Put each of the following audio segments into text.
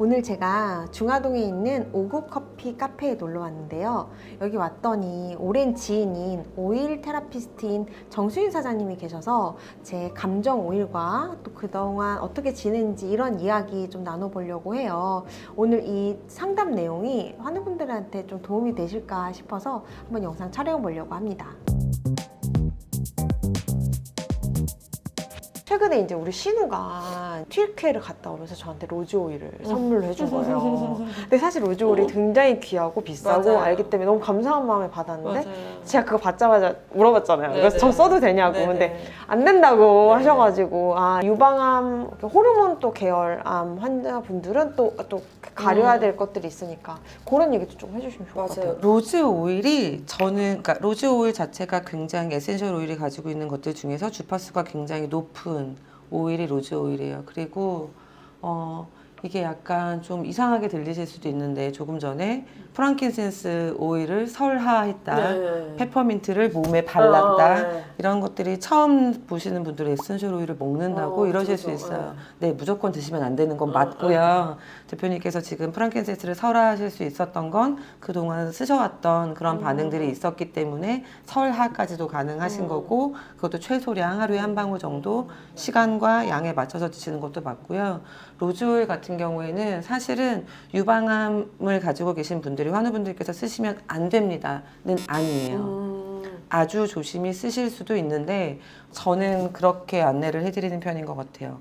오늘 제가 중화동에 있는 오구 커피 카페에 놀러 왔는데요. 여기 왔더니 오랜 지인인 오일 테라피스트인 정수인 사장님이 계셔서 제 감정 오일과 또 그동안 어떻게 지냈는지 이런 이야기 좀 나눠보려고 해요. 오늘 이 상담 내용이 환우분들한테 좀 도움이 되실까 싶어서 한번 영상 촬영해 보려고 합니다. 최근에 이제 우리 신우가 튀르키예를 갔다 오면서 저한테 로즈 오일을 선물로 해준 거예요. 근데 사실 로즈 오일이 굉장히 귀하고 비싸고 맞아요. 알기 때문에 너무 감사한 마음에 받았는데 맞아요. 제가 그거 받자마자 물어봤잖아요. 네네. 그래서 저 써도 되냐고. 네네. 근데 안 된다고 네네. 하셔가지고 유방암, 호르몬 또 계열암 환자분들은 또 가려야 될 것들이 있으니까 그런 얘기도 좀 해주시면 좋을 것 같아요. 맞아요. 로즈 오일이 그러니까 로즈 오일 자체가 굉장히 에센셜 오일이 가지고 있는 것들 중에서 주파수가 굉장히 높은 오일이 로즈 오일이에요. 그리고 이게 약간 좀 이상하게 들리실 수도 있는데 조금 전에 프랑킨센스 오일을 설하했다, 네. 페퍼민트를 몸에 발랐다, 네. 이런 것들이 처음 보시는 분들은 에센셜 오일을 먹는다고 이러실 수 그렇죠. 있어요. 네, 무조건 드시면 안 되는 건 맞고요. 대표님께서 지금 프랑킨센스를 설하실 수 있었던 건 그동안 쓰셔왔던 그런 반응들이 있었기 때문에 설하까지도 가능하신 거고, 그것도 최소량 하루에 한 방울 정도 시간과 양에 맞춰서 드시는 것도 맞고요. 로즈 오일 같은 경우에는 사실은 유방암을 가지고 계신 분들이 환우분들께서 쓰시면 안 됩니다는 아니에요. 아주 조심히 쓰실 수도 있는데 저는 그렇게 안내를 해드리는 편인 것 같아요.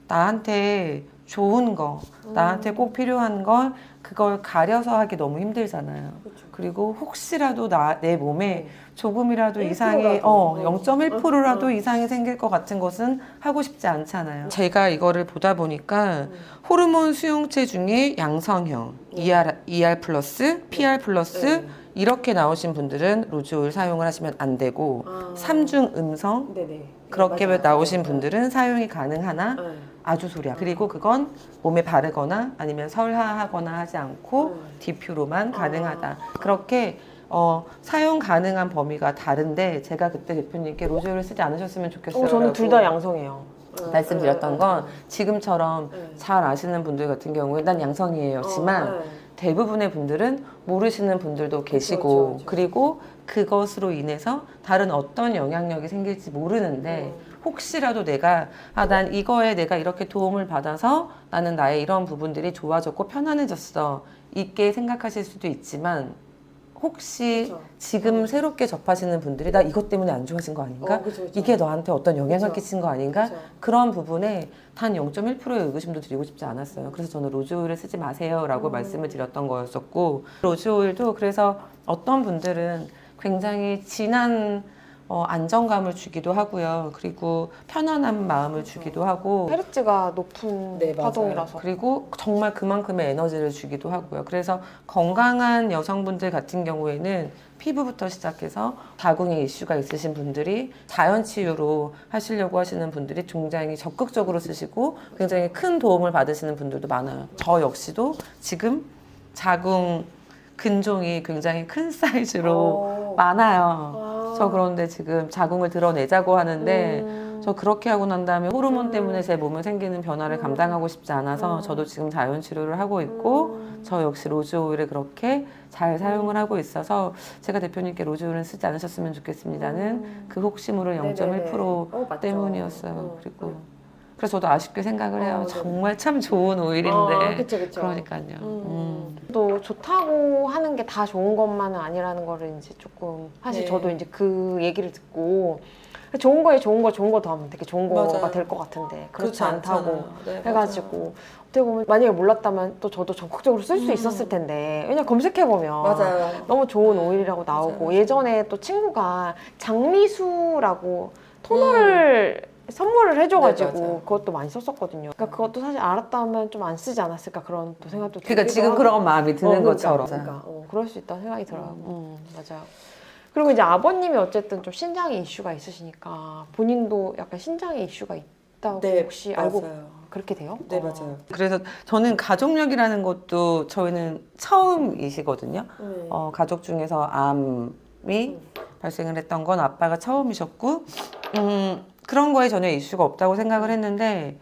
나한테 좋은 거, 나한테 꼭 필요한 걸 그걸 가려서 하기 너무 힘들잖아요. 그렇죠. 그리고 혹시라도 내 몸에 조금이라도 1%라도. 이상이 0.1%라도 이상이 생길 것 같은 것은 하고 싶지 않잖아요. 제가 이거를 보다 보니까 호르몬 수용체 중에 양성형, ER 플러스, PR 플러스 이렇게 나오신 분들은 로즈 오일 사용을 하시면 안 되고, 삼중 음성 네네. 그렇게 맞아요. 나오신 분들은 사용이 가능하나 네. 아주 소량. 그리고 그건 몸에 바르거나 아니면 설하하거나 하지 않고 디퓨로만 가능하다. 그렇게 사용 가능한 범위가 다른데, 제가 그때 대표님께 로즈 오일을 쓰지 않으셨으면 좋겠어요. 저는 둘 다 양성이에요. 말씀드렸던 건 지금처럼 잘 아시는 분들 같은 경우에 난 양성이에요지만 대부분의 분들은 모르시는 분들도 계시고, 그렇죠. 그리고 그것으로 인해서 다른 어떤 영향력이 생길지 모르는데 혹시라도 난 이거에 내가 이렇게 도움을 받아서 나는 나의 이런 부분들이 좋아졌고 편안해졌어 있게 생각하실 수도 있지만, 혹시 그쵸. 지금 새롭게 접하시는 분들이 나 이것 때문에 안 좋아진 거 아닌가? 그쵸. 이게 너한테 어떤 영향을 그쵸. 끼친 거 아닌가? 그쵸. 그런 부분에 단 0.1%의 의구심도 드리고 싶지 않았어요. 그래서 저는 로즈 오일을 쓰지 마세요 라고 말씀을 드렸던 거였었고, 로즈 오일도 그래서 어떤 분들은 굉장히 진한 안정감을 주기도 하고요. 그리고 편안한 마음을 주기도 하고, 헤르츠가 높은 네, 맞아요. 파동이라서. 그리고 정말 그만큼의 에너지를 주기도 하고요. 그래서 건강한 여성분들 같은 경우에는 피부부터 시작해서 자궁에 이슈가 있으신 분들이 자연 치유로 하시려고 하시는 분들이 굉장히 적극적으로 쓰시고 굉장히 큰 도움을 받으시는 분들도 많아요. 저 역시도 지금 자궁 근종이 굉장히 큰 사이즈로 많아요. 저 그런데 지금 자궁을 드러내자고 하는데 저 그렇게 하고 난 다음에 호르몬 때문에 제 몸에 생기는 변화를 감당하고 싶지 않아서 저도 지금 자연 치료를 하고 있고, 저 역시 로즈 오일을 그렇게 잘 사용을 하고 있어서 제가 대표님께 로즈 오일은 쓰지 않으셨으면 좋겠습니다는 그 혹시모를 0.1% 맞죠. 때문이었어요. 그래서 저도 아쉽게 생각을 해요. 네. 정말 참 좋은 오일인데. 그쵸. 그러니까요. 또 좋다고 하는 게 다 좋은 것만은 아니라는 거를 이제 조금 사실 네. 저도 이제 그 얘기를 듣고 좋은 거에 좋은 거 더하면 되게 좋은 거가 맞아요. 될 것 같은데 그렇지 그렇지 않다고 않잖아요. 네, 해가지고 어떻게 보면 만약에 몰랐다면 또 저도 적극적으로 쓸 수 있었을 텐데, 왜냐 검색해 보면 맞아요. 너무 좋은 오일이라고 나오고, 맞아요. 예전에 또 친구가 장미수라고 토너를 선물을 해줘가지고 네, 맞아요. 그것도 많이 썼었거든요. 그러니까 그것도 사실 알았다면 좀 안 쓰지 않았을까 그런 또 생각도 그러니까 들기도 지금 하고. 그런 마음이 드는 것처럼. 그럴 수 있다는 생각이 들어요. 맞아요. 그리고 이제 아버님이 어쨌든 좀 신장에 이슈가 있으시니까 본인도 약간 신장에 이슈가 있다고 혹시 알고 그렇게 돼요? 네, 맞아요. 그래서 저는 가족력이라는 것도 저희는 처음이시거든요. 가족 중에서 암이 발생을 했던 건 아빠가 처음이셨고, 그런 거에 전혀 이슈가 없다고 생각을 했는데,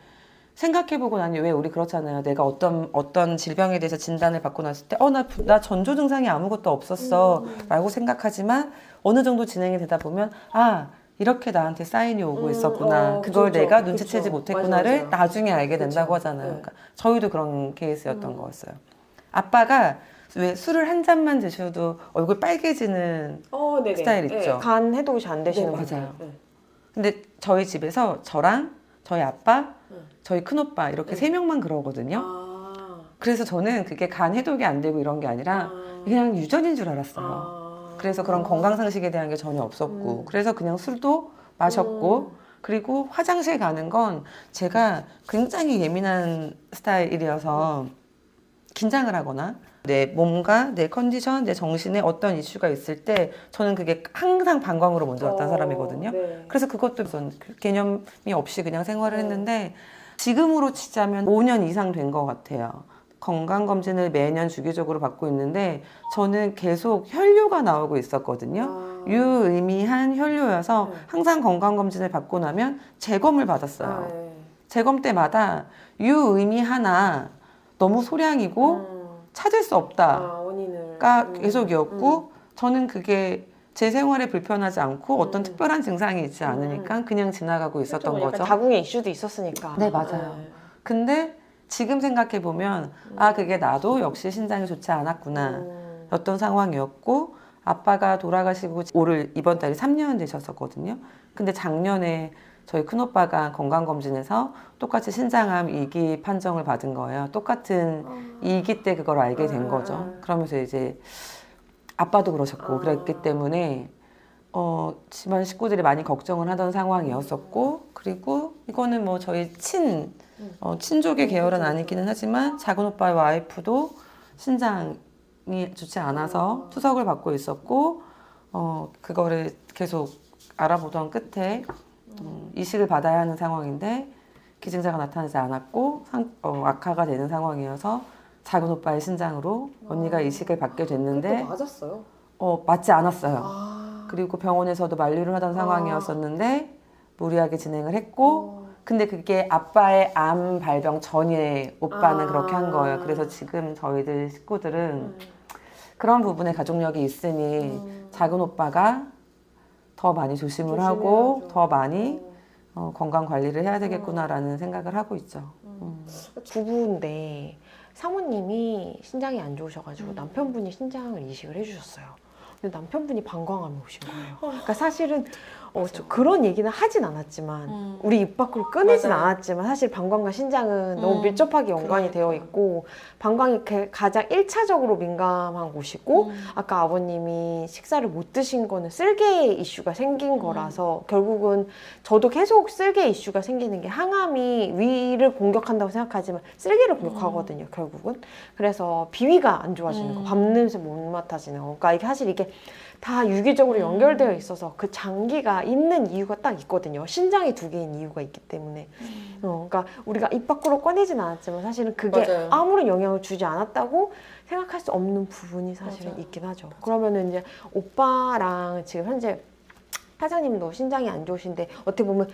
생각해보고 나니 왜 우리 그렇잖아요. 내가 어떤 질병에 대해서 진단을 받고 났을 때, 나 전조 증상이 아무것도 없었어. 라고 생각하지만 어느 정도 진행이 되다 보면, 이렇게 나한테 사인이 오고 있었구나. 그걸 그쵸, 내가 그쵸. 눈치채지 못했구나를 맞아요. 나중에 알게 된다고 그쵸. 하잖아요. 네. 그러니까 저희도 그런 케이스였던 거였어요. 아빠가 왜 술을 한 잔만 드셔도 얼굴 빨개지는 네네. 스타일 있죠? 간 해독이 잘 안 되시는 네, 분들. 맞아요. 근데 저희 집에서 저랑 저희 아빠, 저희 큰오빠 이렇게 세 명만 그러거든요. 그래서 저는 그게 간 해독이 안 되고 이런 게 아니라 그냥 유전인 줄 알았어요. 그래서 그런 건강 상식에 대한 게 전혀 없었고 그래서 그냥 술도 마셨고 그리고 화장실 가는 건 제가 굉장히 예민한 스타일이어서 긴장을 하거나 내 몸과 내 컨디션, 내 정신에 어떤 이슈가 있을 때 저는 그게 항상 방광으로 먼저 왔던 사람이거든요. 네. 그래서 그것도 우선 개념이 없이 그냥 생활을 했는데 지금으로 치자면 5년 이상 된 것 같아요. 건강검진을 매년 주기적으로 받고 있는데 저는 계속 혈뇨가 나오고 있었거든요. 유의미한 혈뇨여서 항상 건강검진을 받고 나면 재검을 받았어요. 재검 때마다 유의미하나 너무 소량이고 찾을 수 없다가 원인을. 계속이었고 저는 그게 제 생활에 불편하지 않고 어떤 특별한 증상이 있지 않으니까 그냥 지나가고 있었던 거죠. 다궁의 이슈도 있었으니까. 네, 맞아요. 근데 지금 생각해보면 그게 나도 역시 신장이 좋지 않았구나 였던 상황이었고 아빠가 돌아가시고 이번 달이 3년 되셨었거든요. 근데 작년에 저희 큰오빠가 건강검진에서 똑같이 신장암 2기 판정을 받은 거예요. 똑같은 2기 때 그걸 알게 된 거죠. 그러면서 이제 아빠도 그러셨고 그랬기 때문에 집안 식구들이 많이 걱정을 하던 상황이었었고 그리고 이거는 뭐 저희 친족의 계열은 아니기는 하지만 작은 오빠의 와이프도 신장이 좋지 않아서 투석을 받고 있었고 그거를 계속 알아보던 끝에 이식을 받아야 하는 상황인데 기증자가 나타나지 않았고 악화가 되는 상황이어서 작은 오빠의 신장으로 언니가 이식을 받게 됐는데 맞았어요? 맞지 않았어요. 그리고 병원에서도 만류를 하던 상황이었었는데 무리하게 진행을 했고 근데 그게 아빠의 암 발병 전에 오빠는 그렇게 한 거예요. 그래서 지금 저희들 식구들은 그런 부분에 가족력이 있으니 작은 오빠가 더 많이 조심을 하고 더 많이 건강 관리를 해야 되겠구나라는 생각을 하고 있죠. 부부인데 사모님이 신장이 안 좋으셔가지고 남편분이 신장을 이식을 해주셨어요. 근데 남편분이 방광암이 오신 거예요. 그러니까 사실은 그런 얘기는 하진 않았지만 우리 입 밖으로 꺼내진 맞아요. 않았지만 사실 방광과 신장은 너무 밀접하게 연관이 되어 있고 방광이 가장 1차적으로 민감한 곳이고 아까 아버님이 식사를 못 드신 거는 쓸개 이슈가 생긴 거라서 결국은 저도 계속 쓸개 이슈가 생기는 게 항암이 위를 공격한다고 생각하지만 쓸개를 공격하거든요 결국은. 그래서 비위가 안 좋아지는 거, 밥냄새 못 맡아지는 거. 그러니까 이게 사실 이게 다 유기적으로 연결되어 있어서 그 장기가 있는 이유가 딱 있거든요. 신장이 2개인 이유가 있기 때문에. 그러니까 우리가 입 밖으로 꺼내진 않았지만 사실은 그게 맞아요. 아무런 영향을 주지 않았다고 생각할 수 없는 부분이 사실은 맞아요. 있긴 하죠. 그러면은 이제 오빠랑 지금 현재 사장님도 신장이 안 좋으신데 어떻게 보면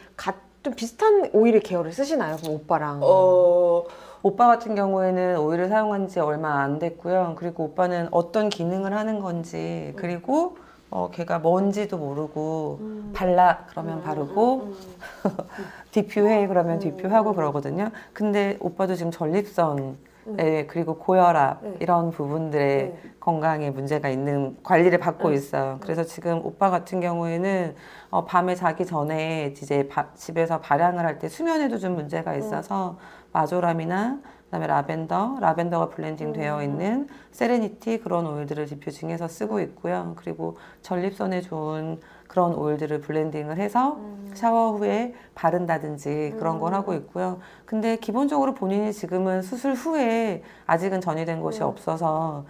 좀 비슷한 오일의 계열을 쓰시나요? 그럼 오빠랑? 오빠 같은 경우에는 오일을 사용한 지 얼마 안 됐고요. 그리고 오빠는 어떤 기능을 하는 건지 그리고 걔가 뭔지도 모르고 발라 그러면 바르고 디퓨해 그러면 디퓨하고 그러거든요. 근데 오빠도 지금 전립선 그리고 고혈압 이런 부분들의 건강에 문제가 있는 관리를 받고 있어요. 그래서 지금 오빠 같은 경우에는 밤에 자기 전에 이제 집에서 발향을 할 때 수면에도 좀 문제가 있어서 마조람이나 그다음에 라벤더가 블렌딩 되어 있는 세레니티 그런 오일들을 디퓨징해서 쓰고 있고요. 그리고 전립선에 좋은 그런 오일들을 블렌딩을 해서 샤워 후에 바른다든지 그런 걸 하고 있고요. 근데 기본적으로 본인이 지금은 수술 후에 아직은 전이된 것이 없어서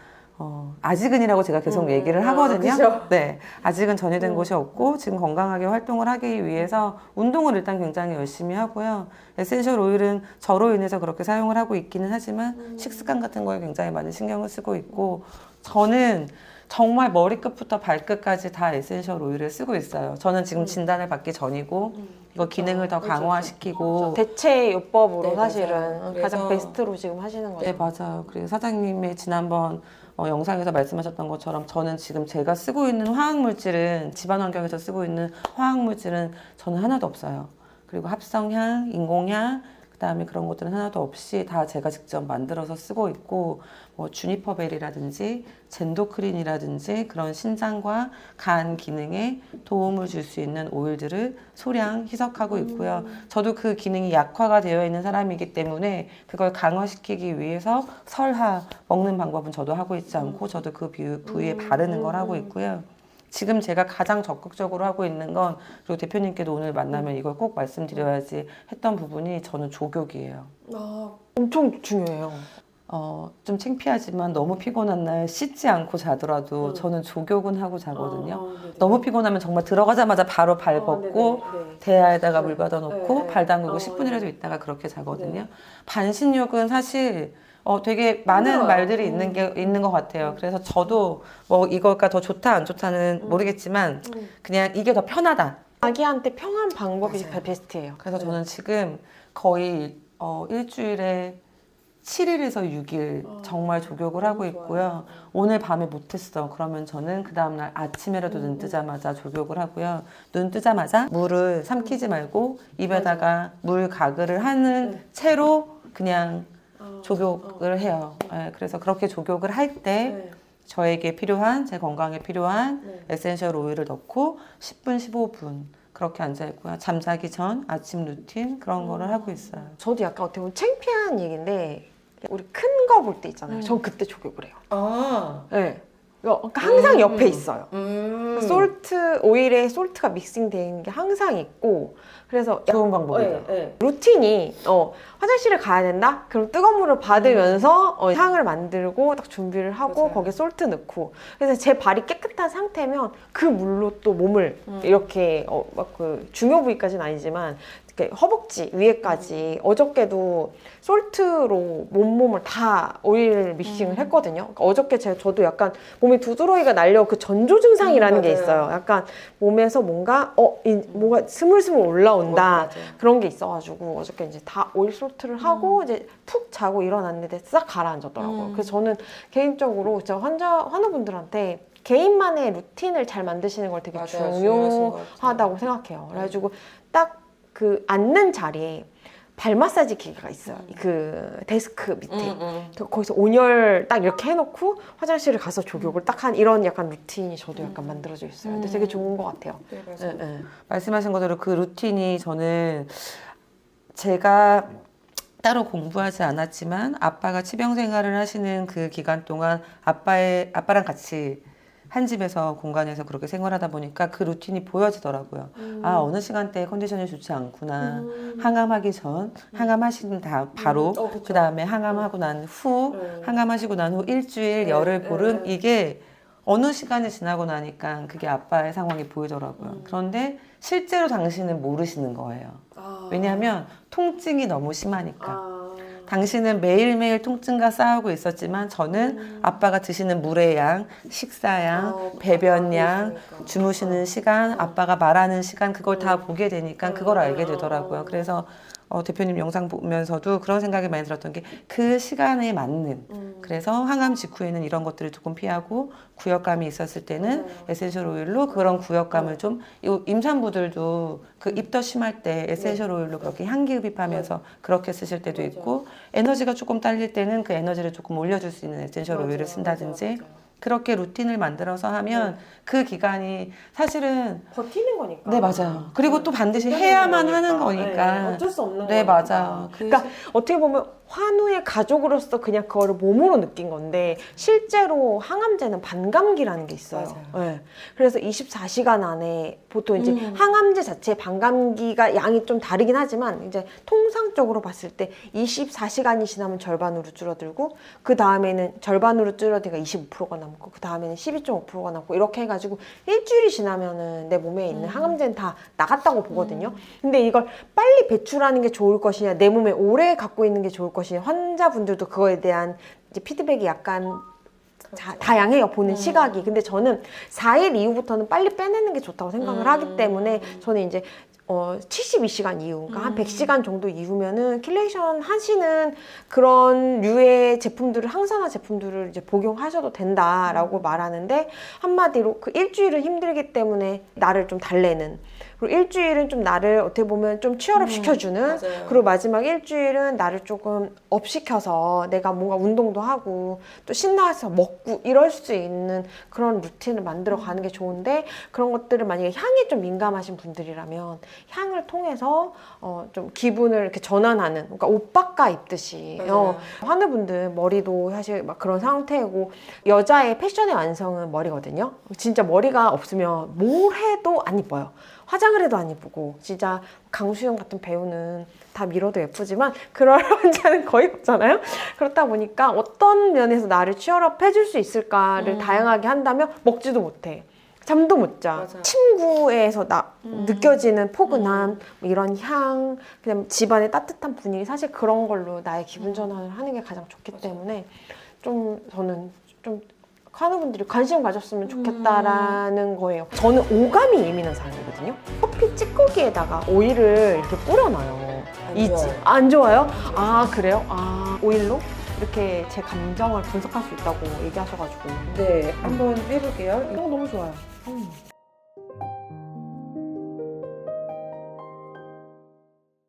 아직은이라고 제가 계속 얘기를 하거든요. 그죠? 네, 아직은 전이된 것이 없고 지금 건강하게 활동을 하기 위해서 운동을 일단 굉장히 열심히 하고요. 에센셜 오일은 저로 인해서 그렇게 사용을 하고 있기는 하지만 식습관 같은 거에 굉장히 많이 신경을 쓰고 있고 저는 정말 머리끝부터 발끝까지 다 에센셜 오일을 쓰고 있어요. 저는 지금 진단을 받기 전이고 이거 기능을 더 강화시키고 대체 요법으로 네, 사실은 맞아요. 가장 그래서- 베스트로 지금 하시는 거죠. 네, 맞아요. 그리고 사장님이 지난번 영상에서 말씀하셨던 것처럼 저는 지금 제가 쓰고 있는 화학물질은 집안 환경에서 쓰고 있는 화학물질은 저는 하나도 없어요. 그리고 합성향, 인공향 그다음에 그런 것들은 하나도 없이 다 제가 직접 만들어서 쓰고 있고 뭐 주니퍼벨이라든지 젠도크린이라든지 그런 신장과 간 기능에 도움을 줄 수 있는 오일들을 소량 희석하고 있고요. 저도 그 기능이 약화가 되어 있는 사람이기 때문에 그걸 강화시키기 위해서 설하 먹는 방법은 저도 하고 있지 않고 저도 그 부위에 바르는 걸 하고 있고요. 지금 제가 가장 적극적으로 하고 있는 건 그리고 대표님께도 오늘 만나면 이걸 꼭 말씀드려야지 했던 부분이 저는 조격이에요. 엄청 중요해요. 좀 창피하지만 너무 피곤한 날 씻지 않고 자더라도 저는 조격은 하고 자거든요. 너무 피곤하면 정말 들어가자마자 바로 발 벗고 대야에다가 물 받아 놓고 발 담그고 10분이라도 있다가 그렇게 자거든요. 반신욕은 사실 되게 많은 말들이 있는 것 같아요. 그래서 저도 뭐 이거가 더 좋다 안 좋다는 모르겠지만 그냥 이게 더 편하다. 아기한테 편한 방법이 맞아요. 베스트예요. 그래서 저는 지금 거의 일주일에 7일에서 6일 정말 조격을 하고 있고요. 오늘 밤에 못했어. 그러면 저는 그 다음날 아침에라도 눈 뜨자마자 조격을 하고요. 눈 뜨자마자 물을 삼키지 말고 입에다가 물 가글을 하는 채로 그냥 조격을 해요. 네, 그래서 그렇게 조격을 할 때 저에게 필요한, 제 건강에 필요한 에센셜 오일을 넣고 10분, 15분 그렇게 앉아있고요. 잠자기 전 아침 루틴 그런 거를 하고 있어요. 저도 약간 어떻게 보면 창피한 얘기인데 우리 큰 거 볼 때 있잖아요. 전 그때 조격을 해요. 아, 네. 그러니까 항상 옆에 있어요. 음. 솔트, 오일에 솔트가 믹싱되어 있는 게 항상 있고 그래서 좋은 방법이다. 루틴이 화장실을 가야 된다? 그럼 뜨거운 물을 받으면서 향을 만들고 딱 준비를 하고 맞아요. 거기에 솔트 넣고 그래서 제 발이 깨끗한 상태면 그 물로 또 몸을 이렇게 막 그 중요 부위까지는 아니지만 이렇게 허벅지 위에까지 어저께도 솔트로 몸을 다 오일 믹싱을 했거든요. 그러니까 어저께 저도 약간 몸에 두드러기가 날려 그 전조 증상이라는 게 맞아요. 있어요. 약간 몸에서 뭔가 뭔가 스물스물 올라온다. 맞아요. 그런 게 있어가지고 어저께 이제 다 오일 솔트를 하고 이제 푹 자고 일어났는데 싹 가라앉았더라고요. 그래서 저는 개인적으로 진짜 환우분들한테 개인만의 루틴을 잘 만드시는 걸 되게 맞아요. 중요하신 것 같아요. 중요하다고 생각해요. 그래가지고 딱 그 앉는 자리에 발 마사지 기계가 있어요. 그 데스크 밑에. 거기서 온열 딱 이렇게 해놓고 화장실을 가서 조격을 딱 한 이런 약간 루틴이 저도 약간 만들어져 있어요. 근데 되게 좋은 것 같아요. 네, 네, 네. 말씀하신 것대로 그 루틴이 저는 제가 따로 공부하지 않았지만 아빠가 치병 생활을 하시는 그 기간 동안 아빠랑 같이 한 집에서 공간에서 그렇게 생활하다 보니까 그 루틴이 보여지더라고요. 아, 어느 시간대에 컨디션이 좋지 않구나. 항암하기 전, 항암하신 바로, 그 다음에 항암하고 난 후, 항암하시고 난 후 일주일, 열흘, 보름, 이게 어느 시간이 지나고 나니까 그게 아빠의 상황이 보이더라고요. 그런데 실제로 당신은 모르시는 거예요. 왜냐하면 통증이 너무 심하니까. 당신은 매일매일 통증과 싸우고 있었지만 저는 아빠가 드시는 물의 양, 식사양, 배변양, 주무시는 시간, 아빠가 말하는 시간 그걸 다 보게 되니까 그걸 알게 되더라고요. 그래서 대표님 영상 보면서도 그런 생각이 많이 들었던 게 그 시간에 맞는 그래서 항암 직후에는 이런 것들을 조금 피하고 구역감이 있었을 때는 에센셜 오일로 그런 구역감을 좀 임산부들도 그 입덧 심할 때 에센셜 오일로 그렇게 향기 흡입하면서 그렇게 쓰실 때도 있고 에너지가 조금 딸릴 때는 그 에너지를 조금 올려줄 수 있는 에센셜 오일을 쓴다든지 그렇게 루틴을 만들어서 하면 그 기간이 사실은 버티는 거니까. 네, 맞아요. 그리고 또 반드시 해야만 하는 거니까. 어쩔 수 없는 네, 거니까. 맞아요. 그러니까 어떻게 보면 환우의 가족으로서 그냥 그거를 몸으로 느낀 건데 실제로 항암제는 반감기라는 게 있어요. 네. 그래서 24시간 안에 보통 이제 항암제 자체의 반감기가 양이 좀 다르긴 하지만 이제 통상적으로 봤을 때 24시간이 지나면 절반으로 줄어들고 그 다음에는 절반으로 줄어들니까 25%가 남고 그 다음에는 12.5%가 남고 이렇게 해가지고 일주일이 지나면은 내 몸에 있는 항암제는 다 나갔다고 보거든요. 근데 이걸 빨리 배출하는 게 좋을 것이냐 내 몸에 오래 갖고 있는 게 좋을 것이냐 환자분들도 그거에 대한 이제 피드백이 약간 다양해요, 보는 시각이. 근데 저는 4일 이후부터는 빨리 빼내는 게 좋다고 생각을 하기 때문에 저는 이제 72시간 이후, 그러니까 한 100시간 정도 이후면은 킬레이션 하시는 그런 류의 제품들을, 항산화 제품들을 이제 복용하셔도 된다라고 말하는데, 한마디로 그 일주일은 힘들기 때문에 나를 좀 달래는, 그리고 일주일은 좀 나를 어떻게 보면 좀 취혈업 시켜주는, 맞아요. 그리고 마지막 일주일은 나를 조금 업시켜서 내가 뭔가 운동도 하고 또 신나서 먹고 이럴 수 있는 그런 루틴을 만들어 가는 게 좋은데, 그런 것들을 만약에 향에 좀 민감하신 분들이라면 향을 통해서 좀 기분을 이렇게 전환하는, 그러니까 옷 바꿔 입듯이. 하늘분들 머리도 사실 막 그런 상태고, 여자의 패션의 완성은 머리거든요. 진짜 머리가 없으면 뭘 해도 안 이뻐요. 화장을 해도 안 예쁘고, 진짜 강수영 같은 배우는 다 밀어도 예쁘지만 그럴 환자는 거의 없잖아요. 그렇다 보니까 어떤 면에서 나를 취업업 해줄 수 있을까를 다양하게 한다면 먹지도 못해, 잠도 못 자. 맞아요. 침구에서 느껴지는 포근함, 뭐 이런 향, 그냥 집안의 따뜻한 분위기, 사실 그런 걸로 나의 기분 전환을 하는 게 가장 좋기 때문에 좀 저는 좀 환우분들이 관심 가졌으면 좋겠다라는 거예요. 저는 오감이 예민한 사람이거든요. 커피 찌꺼기에다가 오일을 이렇게 뿌려놔요. 안 좋아요? 아, 그래요? 아, 오일로? 이렇게 제 감정을 분석할 수 있다고 얘기하셔가지고. 네, 한번 해볼게요. 너무 좋아요.